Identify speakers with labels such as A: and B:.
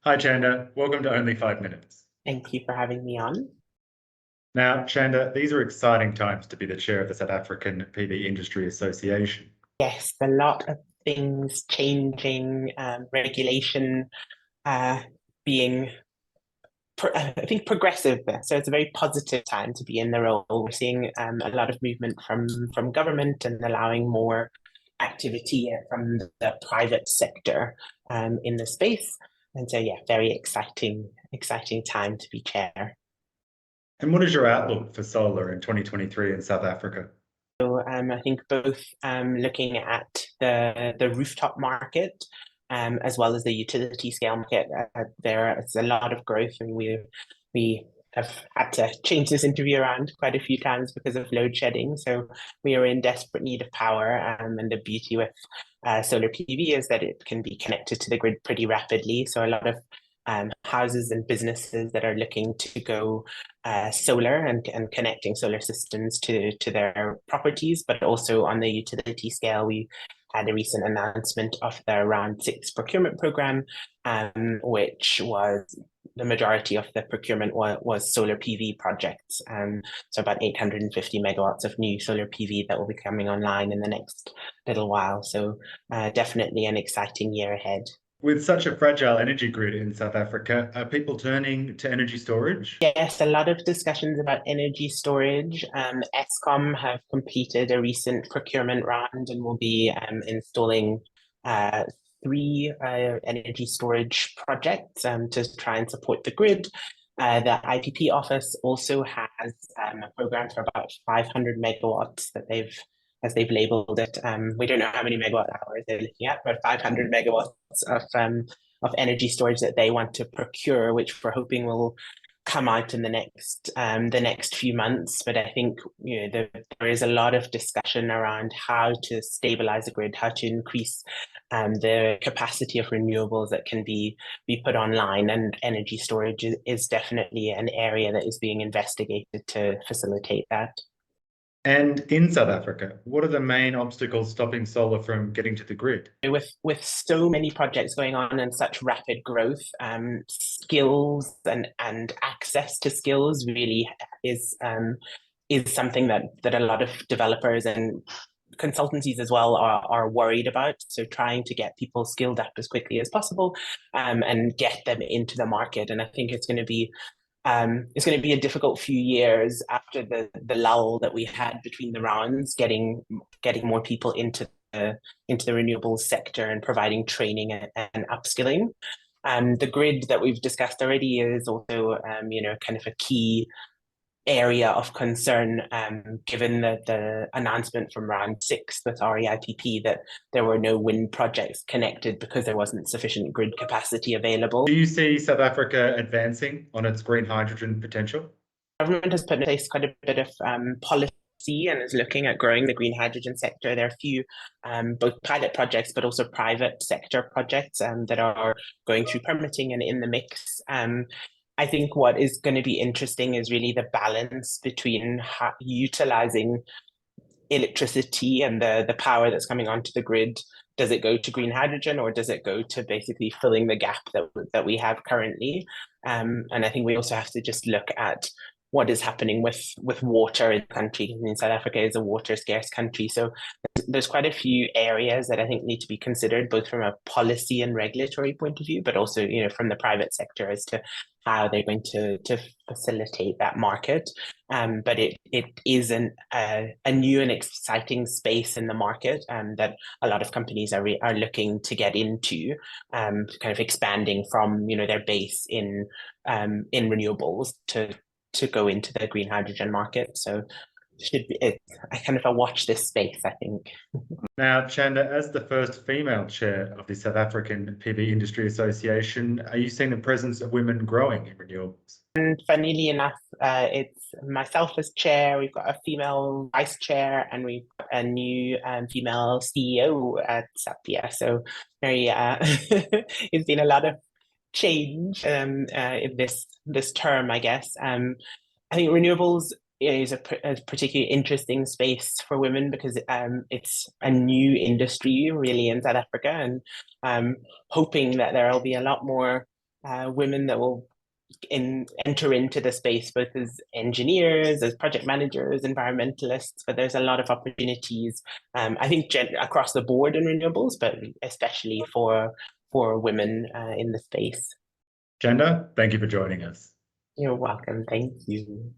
A: Hi, Chanda. Welcome to Only 5 Minutes.
B: Thank you for having me on.
A: Now, Chanda, these are exciting times to be the chair of the South African PV Industry Association.
B: Yes, a lot of things changing, regulation uh, being, I think, progressive. So it's a very positive time to be in the role. We're seeing a lot of movement from government and allowing more activity from the private sector in the space. And so, yeah, very exciting time to be chair.
A: And what is your outlook for solar in 2023 in South Africa?
B: I think both looking at the rooftop market as well as the utility scale market, there is a lot of growth, and we have had to change this interview around quite a few times because of load shedding. So we are in desperate need of power, and the beauty with solar PV is that it can be connected to the grid pretty rapidly. So a lot of houses and businesses that are looking to go solar and connecting solar systems to their properties, but also on the utility scale, we had a recent announcement of the Round 6 procurement program, which was the majority of the procurement was solar PV projects. So about 850 megawatts of new solar PV that will be coming online in the next little while. So definitely an exciting year ahead.
A: With such a fragile energy grid in South Africa, are people turning to energy storage?
B: Yes, a lot of discussions about energy storage. Eskom have completed a recent procurement round and will be installing three energy storage projects to try and support the grid. The IPP office also has a program for about 500 megawatts that as they've labeled it. We don't know how many megawatt hours they're looking at, but 500 megawatts of energy storage that they want to procure, which we're hoping will come out in the next few months. But I think there is a lot of discussion around how to stabilize the grid, how to increase the capacity of renewables that can be put online, and energy storage is definitely an area that is being investigated to facilitate that.
A: And in South Africa, what are the main obstacles stopping solar from getting to the grid?
B: With so many projects going on and such rapid growth, skills and access to skills really is something that a lot of developers and consultancies as well are worried about. So trying to get people skilled up as quickly as possible and get them into the market. And I think it's going to be a difficult few years after the lull that we had between the rounds, getting more people into the renewables sector and providing training and upskilling. The grid that we've discussed already is also, kind of a key area of concern, given the announcement from Round 6 with REIPP that there were no wind projects connected because there wasn't sufficient grid capacity available.
A: Do you see South Africa advancing on its green hydrogen potential?
B: Government has put in place quite a bit of policy and is looking at growing the green hydrogen sector. There are a few both pilot projects but also private sector projects that are going through permitting and in the mix. I think what is going to be interesting is really the balance between utilizing electricity and the power that's coming onto the grid. Does it go to green hydrogen, or does it go to basically filling the gap that we have currently? And I think we also have to just look at what is happening with water in the country. I mean, South Africa is a water scarce country, so there's quite a few areas that I think need to be considered, both from a policy and regulatory point of view, but also from the private sector as to how they're going to facilitate that market. But it is a new and exciting space in the market that a lot of companies are looking to get into, kind of expanding from their base in renewables to go into the green hydrogen market. So I kind of watch this space, I think.
A: Now, Chanda, as the first female chair of the South African PV Industry Association, are you seeing the presence of women growing in renewables?
B: And funnily enough, it's myself as chair, we've got a female vice chair, and we've got a new female CEO at SAPVIA. So very, it's been a lot of change in this term, I guess. I think renewables is a particularly interesting space for women because it's a new industry really in South Africa, and hoping that there will be a lot more women that will enter into the space, both as engineers, as project managers, environmentalists, but there's a lot of opportunities, I think across the board in renewables, but especially for women in the space.
A: Chanda, thank you for joining us.
B: You're welcome. Thank you.